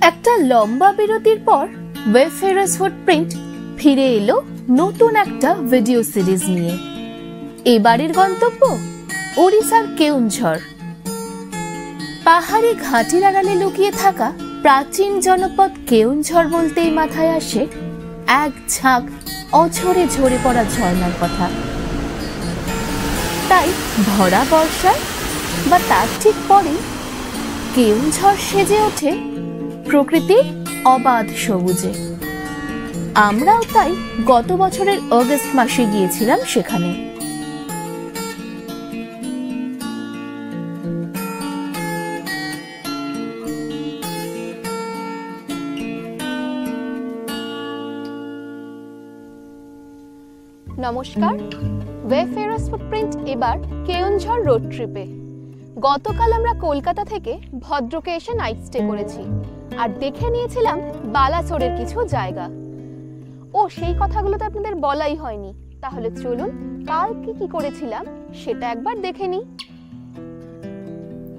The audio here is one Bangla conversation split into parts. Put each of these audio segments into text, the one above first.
একটা লম্বা বিরতির পর ওয়েফেরার্স ফুটপ্রিন্ট ফিরে এলো নতুন একটা ভিডিও সিরিজ নিয়ে। এবারের গন্তব্য ওড়িশার কেওনঝড়। পাহাড়ি ঘাটির আড়ালে লুকিয়ে থাকা প্রাচীন জনপদ কেওনঝড় বলতেই মাথায় আসে এক ঝাঁক অঝরে ঝরে পড়া ঝর্ণার কথা। তাই ভরা বর্ষায় বা তার ঠিক পরে কেওনঝড় সেজে ওঠে প্রকৃতির অবাধ সবুজে। আমরাও তাই গত বছরের অগস্ট মাসে গিয়েছিলাম সেখানে। নমস্কার, ওয়েফেরার্স ফুটপ্রিন্ট এবার কেওনঝড় রোড ট্রিপে। গতকাল আমরা কলকাতা থেকে ভদ্রকে এসে নাইট স্টে করেছি আর দেখে নিয়েছিলাম বালাসোরের কিছু জায়গা। ও সেই কথাগুলো তো আপনাদের বলাই হয়নি, তাহলে চলুন কাল কি করেছিলাম সেটা একবার দেখে নিই।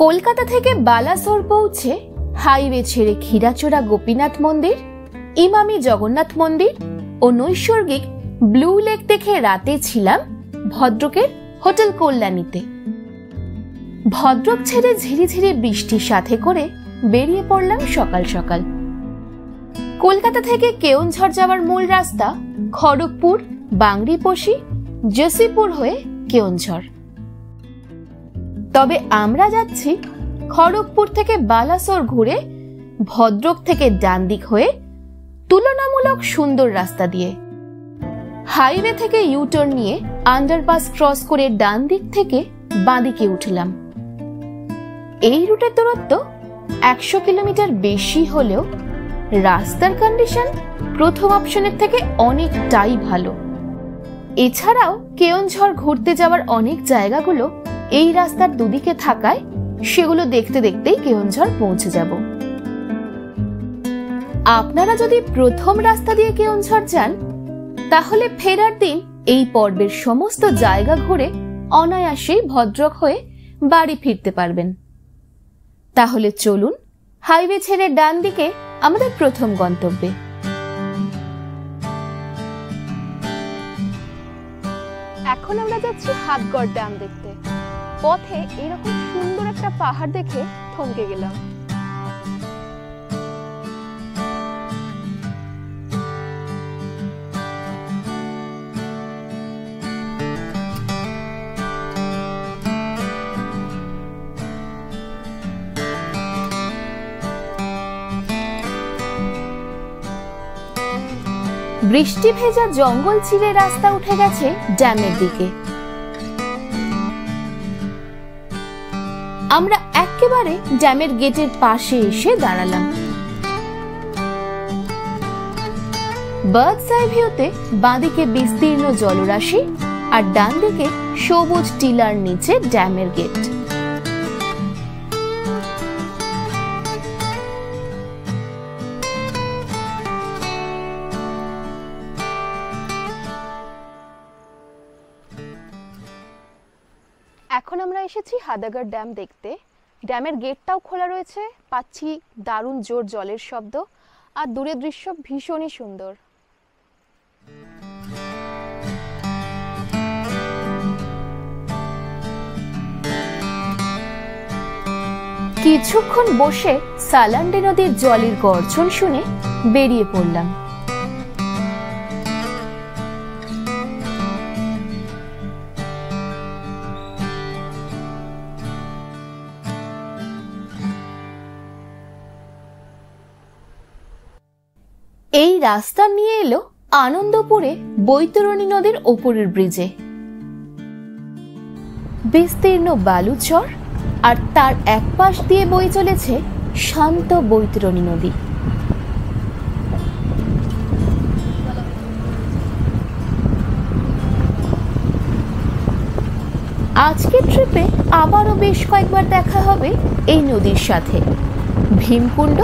কলকাতা থেকে বালাসোর পৌঁছে হাইওয়ে ছেড়ে ক্ষীরাচোরা গোপীনাথ মন্দির, ইমামি জগন্নাথ মন্দির ও নৈসর্গিক ব্লু লেক দেখে রাতে ছিলাম ভদ্রকের হোটেল কল্যাণীতে। ভদ্রক ছেড়ে ঝিরিঝিরি বৃষ্টির সাথে করে বেরিয়ে পড়লাম সকাল সকাল। কলকাতা থেকে কেওনঝড় যাওয়ার মূল রাস্তা খড়গপুর, বাংরিপোষি, জসিপুর হয়ে কেওনঝড়। তবে আমরা যাচ্ছি খড়গপুর থেকে বালাসোর ঘুরে ভদ্রক থেকে ডান দিক হয়ে তুলনামূলক সুন্দর রাস্তা দিয়ে। হাইওয়ে থেকে ইউটার্ন নিয়ে আন্ডারপাস ক্রস করে ডান দিক থেকে বাঁদিকে উঠলাম। এই রুটের দূরত্ব 100 কিলোমিটার বেশি হলেও রাস্তার কন্ডিশন প্রথম অপশনের থেকে অনেকটাই ভালো। এছাড়াও কেওনঝড় ঘুরতে যাওয়ার অনেক জায়গাগুলো এই রাস্তার দুদিকে থাকায় সেগুলো দেখতে দেখতেই কেওনঝড় পৌঁছে যাব। আপনারা যদি প্রথম রাস্তা দিয়ে কেওনঝড় যান তাহলে ফেরার দিন এই পর্বের সমস্ত জায়গা ঘুরে অনায়াসেই ভদ্রক হয়ে বাড়ি ফিরতে পারবেন। তাহলে চলুন হাইওয়ে ছেড়ে ডান দিকে আমাদের প্রথম গন্তব্যে। এখন আমরা যাচ্ছি হাতগড় ড্যাম দেখতে। পথে এরকম সুন্দর একটা পাহাড় দেখে থমকে গেলাম। বৃষ্টি ভেজা জঙ্গল চিরে রাস্তা উঠে গেছে ড্যামের দিকে। আমরা একেবারে ড্যামের গেটের পাশে এসে দাঁড়ালাম। বার্ডস আই ভিউতে বাঁদিকে বিস্তীর্ণ জলরাশি আর ডান দিকে সবুজ টিলার নিচে ড্যামের গেট। এখন আমরা এসেছি হাদাগড় ড্যাম দেখতে। ড্যামের গেটটাও খোলা রয়েছে, পাচ্ছি দারুণ জোর জলের শব্দ আর দূরের দৃশ্য ভীষণই সুন্দর। কিছুক্ষণ বসে সালান্ডে নদীর জলের গর্জন শুনে বেরিয়ে পড়লাম। এই রাস্তা নিয়ে এলো আনন্দপুরে বৈতরণী নদীর ওপরের ব্রিজে। বিস্তীর্ণ বালুচর আর তার এক পাশ দিয়ে বয়ে চলেছে শান্ত বৈতরণী নদী। আজকের ট্রিপে আবারও বেশ কয়েকবার দেখা হবে এই নদীর সাথে ভীমকুণ্ড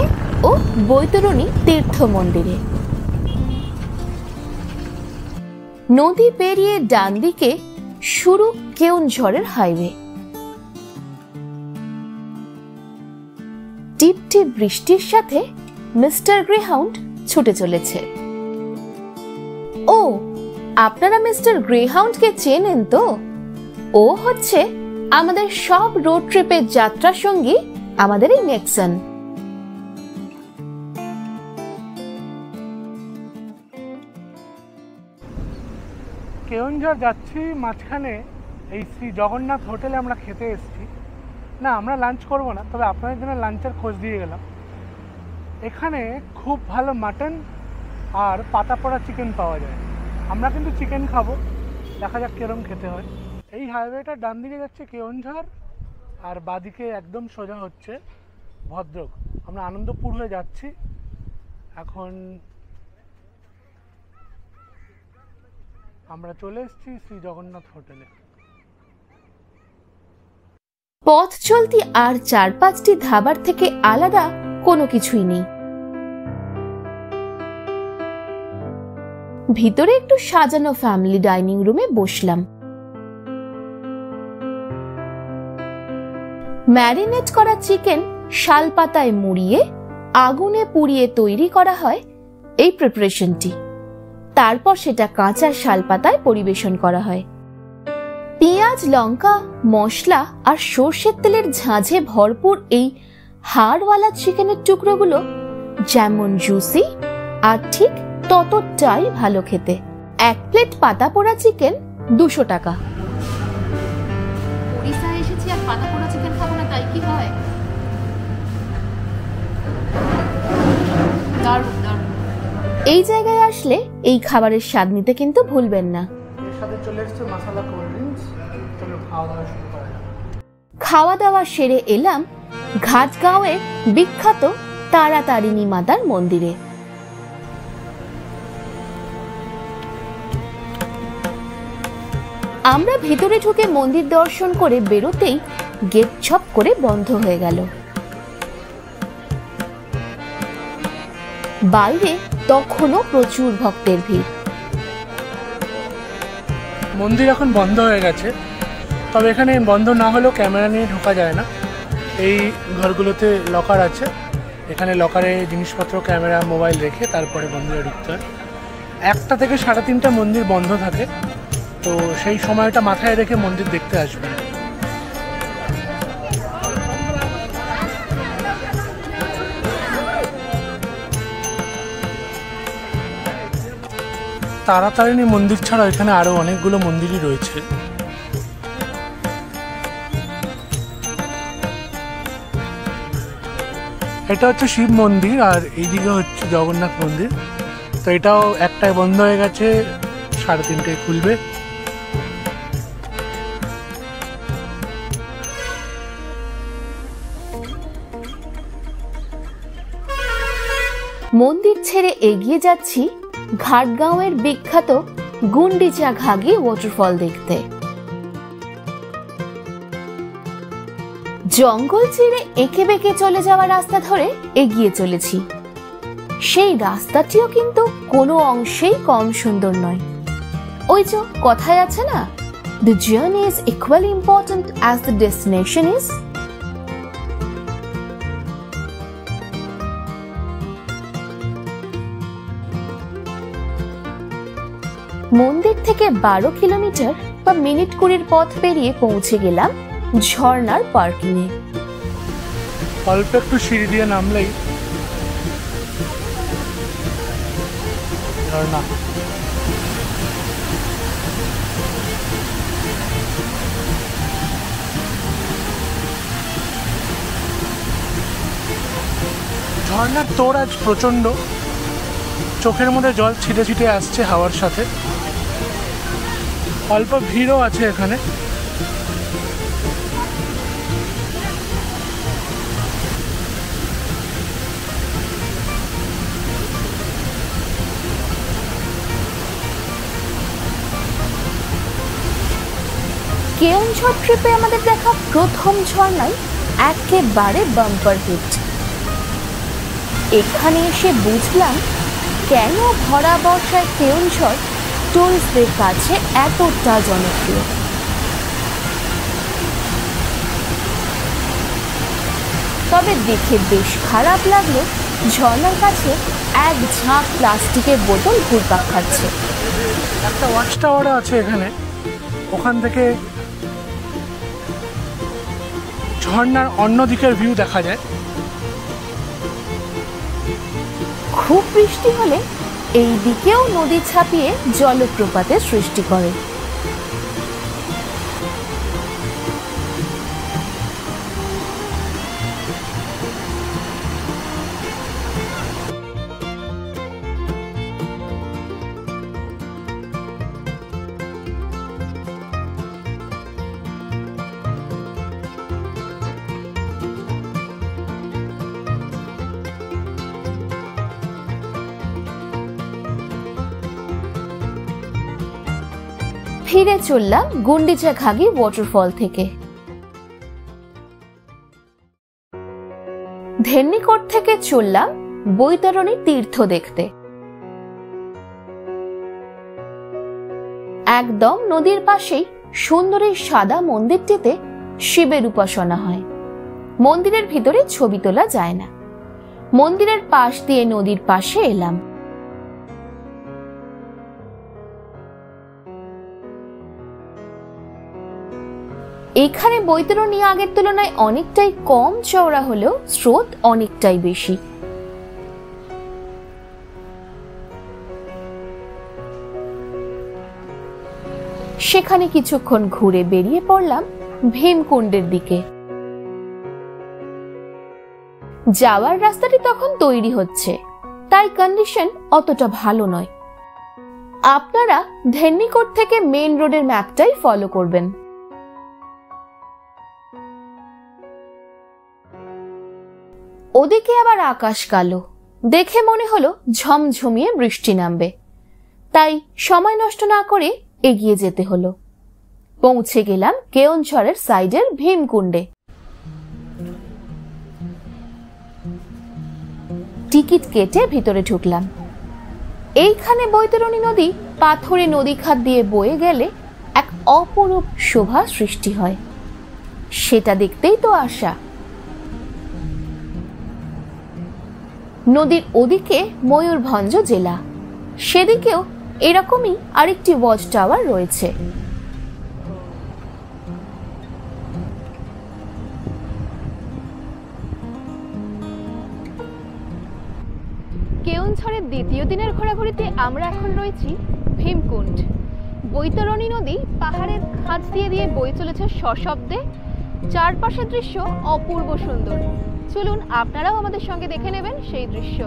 ও বৈতরণী তীর্থ মন্দিরে। নদী পেরিয়ে ডান দিকে শুরু কেওনঝড়ের হাইওয়ে। টিপ টিপ বৃষ্টির সাথে মিস্টার গ্রেহাউন্ড ছুটে চলেছে। ও, আপনারা মিস্টার গ্রেহাউন্ডকে চেনেন তো? ও হচ্ছে আমাদের সব রোড ট্রিপের যাত্রা সঙ্গী, আমাদের এই নেক্সন। কেওনঝড় যাচ্ছি, মাঝখানে এই শ্রী জগন্নাথ হোটেলে আমরা খেতে এসেছি। না, আমরা লাঞ্চ করব না, তবে আপনাদের জন্য লাঞ্চের খোঁজ দিয়ে গেলাম। এখানে খুব ভালো মাটন আর পাতা পোড়া চিকেন পাওয়া যায়। আমরা কিন্তু চিকেন খাবো, দেখা যাক কিরম খেতে হয়। এই হাইওয়েটা ডান দিকে যাচ্ছে কেওনঝড়, আর বাদিকে একদম সোজা হচ্ছে ভদ্রক। আমরা আনন্দপুর হয়ে যাচ্ছি এখন। আমরা চলে এসেছি শ্রী জগন্নাথ হোটেলে। পথ চলতি আর 4-5টি ধাবার থেকে আলাদা কোনো কিছুই নেই। ভিতরে একটু সাজানো ফ্যামিলি ডাইনিং রুমে বসলাম। ম্যারিনেট করা চিকেন শালপাতায় মুড়িয়ে আগুনে পুড়িয়ে তৈরি করা হয় এই প্রিপারেশনটি। তারপর সেটা কাঁচা শালপাতায় পরিবেশন করা হয়। পেঁয়াজ, লঙ্কা, মশলা আর সর্ষের তেলের ঝাঁঝে ভরপুর এই হাড়ওয়ালা চিকেনের টুকরোগুলো যেমন জুসি আর ঠিক ততটাই ভালো খেতে। 1 প্লেট পাতা পোড়া চিকেন 200 টাকা। ওড়িশায় এসেছি আর পাতা পোড়া চিকেন খাবো না, তাই কি হয়? দারুণ দারুণ। এই জায়গায় আসলে এই খাবারের স্বাদ নিতে কিন্তু ভুলবেন না। এর সাথে চলে এসেছে মশলা কোল্ড ড্রিঙ্কস। চলো খাওয়া দাওয়া শুরু করা যাক। খাওয়া দাওয়া সেরে এলাম ঘাটগাঁওয়ের বিখ্যাত তারাতারিণী মাতার মন্দিরে। আমরা ভেতরে ঢুকে মন্দির দর্শন করে বেরোতেই গেট ছপ করে বন্ধ হয়ে গেল। বাইরে তখনও প্রচুর ভক্তের ভিড়। মন্দির এখন বন্ধ হয়ে গেছে, তবে এখানে বন্ধ না হলেও ক্যামেরা নিয়ে ঢোকা যায় না। এই ঘরগুলোতে লকার আছে, এখানে লকারে জিনিসপত্র, ক্যামেরা, মোবাইল রেখে তারপরে মন্দিরে ঢুকতে হয়। 1টা থেকে 3:30 মন্দির বন্ধ থাকে, তো সেই সময়টা মাথায় রেখে মন্দির দেখতে আসবে। তারাতারিণী মন্দির ছাড়া এখানে আরো অনেকগুলো মন্দিরই রয়েছে। এটা হচ্ছে শিব মন্দির আর এইদিকে হচ্ছে জগন্নাথ মন্দির। তো এটাও 1টায় বন্ধ হয়ে গেছে, 3:30টায় খুলবে। মন্দির ছেড়ে এগিয়ে যাচ্ছি ঘাটগাঁওয়ের বিখ্যাত গুন্ডিচা ঘাগি ওয়াটারফল দেখতে। জঙ্গল চিরে এঁকে বেঁকে চলে যাওয়া রাস্তা ধরে এগিয়ে চলেছি। সেই রাস্তাটিও কিন্তু কোনো অংশেই কম সুন্দর নয়। ওই যে কথায় আছে না, the journey is equally important as the destination is। মন্দির থেকে 12 কিলোমিটার বা মিনিট 20 পথ পেরিয়ে পৌঁছে গেলাম ঝর্ণার পার্কিং এ। অল্প একটু সিঁড়ি দিয়ে নামলেই ঝর্ণা। ঝর্ণার তোড় আজ প্রচন্ড, চোখের মধ্যে জল ছিটে ছিটে আসছে হাওয়ার সাথে। অল্প ভিড়ও আছে এখানে। কেওনঝড় ট্রিপে আমাদের দেখা প্রথম ঝর্ণায় একেবারে বাম্পার হিট। এখানে এসে বুঝলাম কেন ভরা বর্ষায় কেওনঝড় টুরিস্টদের কাছে এতটা জনপ্রিয়। তবে দেখে বেশ খারাপ লাগলো ঝর্ণার কাছে এক ঝাঁক প্লাস্টিকের বোতল ঘুরপাক খাচ্ছে। একটা ওয়াচ টাওয়ার আছে এখানে, ওখান থেকে ঝর্ণার অন্য দিকের ভিউ দেখা যায়। খুব বৃষ্টি হলে এই দিকেও নদী ছাপিয়ে জলপ্রপাতের সৃষ্টি করে। ফিরে চললাম গুন্ডিচাঘাগি ওয়াটারফল থেকে। ধেন্নিকোট থেকে চললাম বৈতরণী তীর্থ দেখতে। একদম নদীর পাশেই সুন্দর এই সাদা মন্দিরটিতে শিবের উপাসনা হয়। মন্দিরের ভিতরে ছবি তোলা যায় না। মন্দিরের পাশ দিয়ে নদীর পাশে এলাম। এখানে বৈতরণী আগের তুলনায় অনেকটাই কম চওড়া হলেও স্রোত অনেকটাই বেশি। সেখানে কিছুক্ষণ ঘুরে বেরিয়ে পড়লাম ভীমকুণ্ডের দিকে। যাওয়ার রাস্তাটি তখন তৈরি হচ্ছে, তাই কন্ডিশন অতটা ভালো নয়। আপনারা ধেন্নিকোট থেকে মেইন রোডের ম্যাপটাই ফলো করবেন। ওদিকে আবার আকাশ কালো, দেখে মনে হলো ঝমঝমিয়ে বৃষ্টি নামবে, তাই সময় নষ্ট না করে এগিয়ে যেতে হলো। পৌঁছে গেলাম কেওনঝড়ের সাইডের ভীমকুণ্ডে। টিকিট কেটে ভিতরে ঢুকলাম। এইখানে বৈতরণী নদী পাথরে নদী খাত দিয়ে বয়ে গেলে এক অপরূপ শোভা সৃষ্টি হয়, সেটা দেখতেই তো আসা। নদীর ওদিকে ময়ূরভঞ্জ জেলা, সেদিকেও এরকমই আরেকটি ওয়াচ টাওয়ার রয়েছে। কেওনঝড়ের দ্বিতীয় দিনের ঘোরাঘুরিতে আমরা এখন রয়েছি ভীমকুণ্ড। বৈতরণী নদী পাহাড়ের খাঁজ দিয়ে দিয়ে বয়ে চলেছে সশব্দে। চারপাশের দৃশ্য অপূর্ব সুন্দর। চলুন আপনারাও আমাদের সঙ্গে দেখে নেবেন সেই দৃশ্য।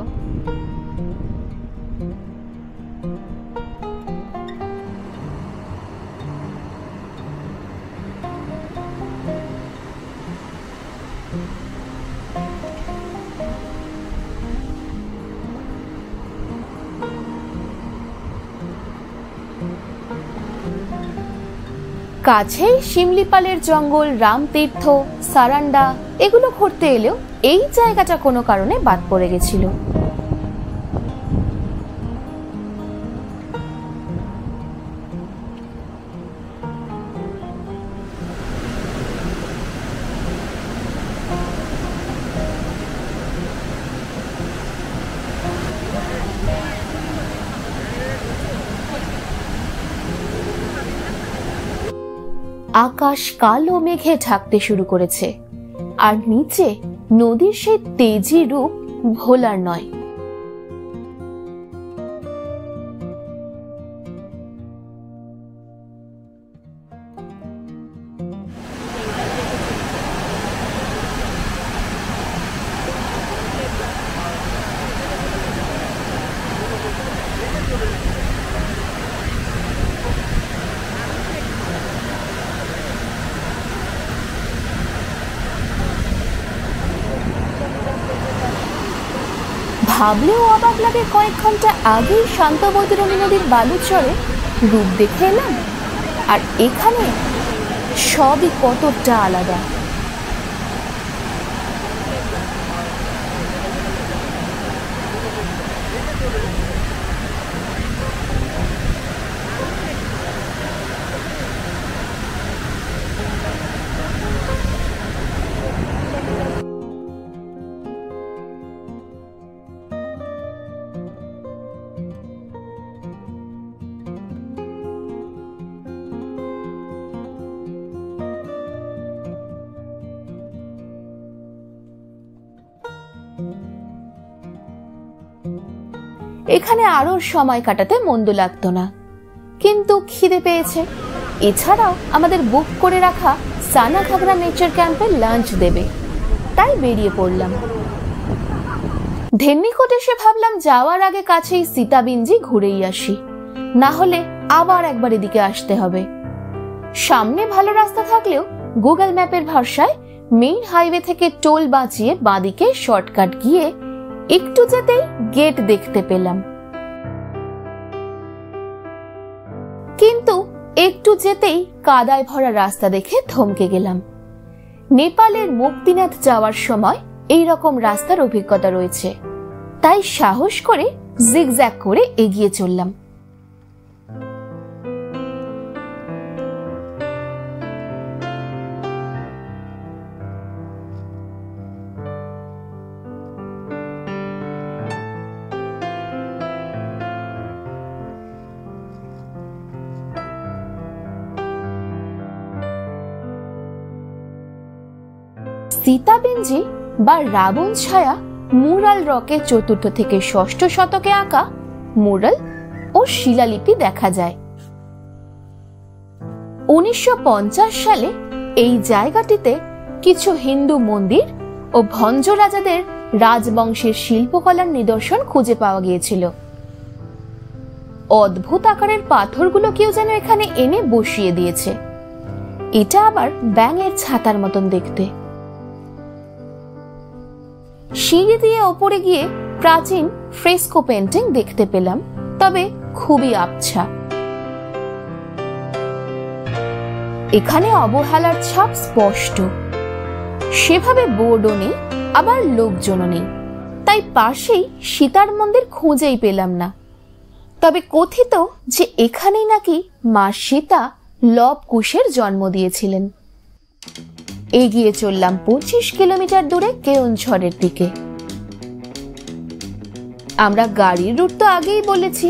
কাছেই শিমলিপালের জঙ্গল, রামতীর্থ, সারান্ডা এগুলো ঘুরতে এলেও এই জায়গাটা কোনো কারণে বাদ পড়ে গেছিল। আকাশ কালো মেঘে ঢাকতে শুরু করেছে, আর নিচে নদীর সেই তেজি রূপ ভোলার নয়। ভাবলেও অবাক লাগে, কয়েক ঘন্টা আগেই শান্ত বৈতরণী নদীর বালুচরে রূপ দেখে এলাম, আর এখানে সবই কতটা আলাদা। এখানে আরো সময় কাটাতে মন্দ লাগতো না, কিন্তু খিদে পেয়েছে। এছাড়াও আমাদের বুক করে রাখা সানা ঘাগরা নেচার ক্যাম্পে লাঞ্চ দেবে, তাই বেরিয়ে পড়লাম। ধেন্নিকোট এসে ভাবলাম যাওয়ার আগে কাছেই সীতাবিঞ্জি ঘুরেই আসি, না হলে আবার একবার এদিকে আসতে হবে। সামনে ভালো রাস্তা থাকলেও গুগল ম্যাপের ভাষায় মেইন হাইওয়ে থেকে টোল বাঁচিয়ে বাঁদিকে শর্টকাট গিয়ে একটু যেতেই গেট দেখতে পেলাম। কিন্তু একটু যেতেই কাদায় ভরা রাস্তা দেখে থমকে গেলাম। নেপালের মুক্তিনাথ যাওয়ার সময় এই রকম রাস্তার অভিজ্ঞতা রয়েছে, তাই সাহস করে জিগজ্যাগ করে এগিয়ে চললাম। সীতাবিঞ্জি বা রাবণ ছায়া মুরাল রকে ৪র্থ থেকে ৬ষ্ঠ শতকে আঁকা মুরাল ও শিলালিপি দেখা যায়। ১৯৫০ সালে এই জায়গাটিতে কিছু হিন্দু মন্দির ও ভঞ্জ রাজাদের রাজবংশের শিল্পকলার নিদর্শন খুঁজে পাওয়া গিয়েছিল। অদ্ভুত আকারের পাথরগুলো কেউ যেন এখানে এনে বসিয়ে দিয়েছে। এটা আবার ব্যাঙের ছাতার মতন দেখতে। সিঁড়ি দিয়ে ওপরে গিয়ে প্রাচীন ফ্রেস্কো পেন্টিং দেখতে পেলাম, তবে খুবই আবছা। এখানে অবহেলার ছাপ স্পষ্ট, সেভাবে বোর্ডও নেই, আবার লোকজনও নেই, তাই পাশেই সীতার মন্দির খুঁজেই পেলাম না। তবে কথিত যে এখানেই নাকি মা সীতা লব কুশের জন্ম দিয়েছিলেন। এগিয়ে চললাম ২৫ কিলোমিটার দূরে কেওনঝড়ের দিকে। আমরা গাড়ির রুট তো আগেই বলেছি।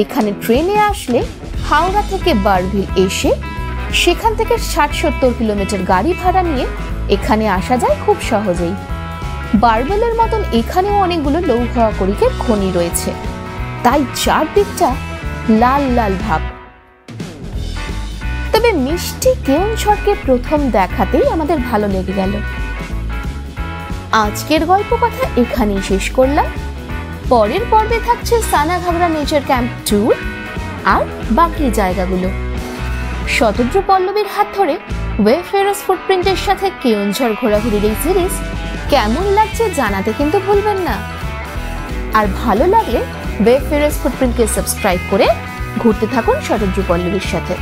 এখানে ট্রেনে আসলে হাওড়া থেকে বারভিল এসে সেখান থেকে ৬০-৭০ কিলোমিটার গাড়ি ভাড়া নিয়ে এখানে আসা যায় খুব সহজেই। বারবেলের মতন এখানেও অনেকগুলো লৌহ আকরিকের খনি রয়েছে, তাই চারদিকটা লাল লাল ভাব। তবে মিষ্টি কেওনঝড়কে প্রথম দেখাতেই আমাদের ভালো লেগে গেল। আজকের গল্প কথা এখানেই শেষ করলাম। পরের পর্বে থাকছে সানা ঘাগরা নেচার ক্যাম্প ট্যুর আর বাকি জায়গাগুলো। শতদ্র পল্লবীর হাত ধরে ওয়েফেয়ারস ফুটপ্রিন্টের সাথে কেওনঝড় ঘোরাঘুরির এই সিরিজ কেমন লাগছে জানাতে কিন্তু ভুলবেন না। আর ভালো লাগলে ওয়েফেয়ারস ফুটপ্রিন্টকে সাবস্ক্রাইব করে ঘুরতে থাকুন শতদ্র পল্লবীর সাথে।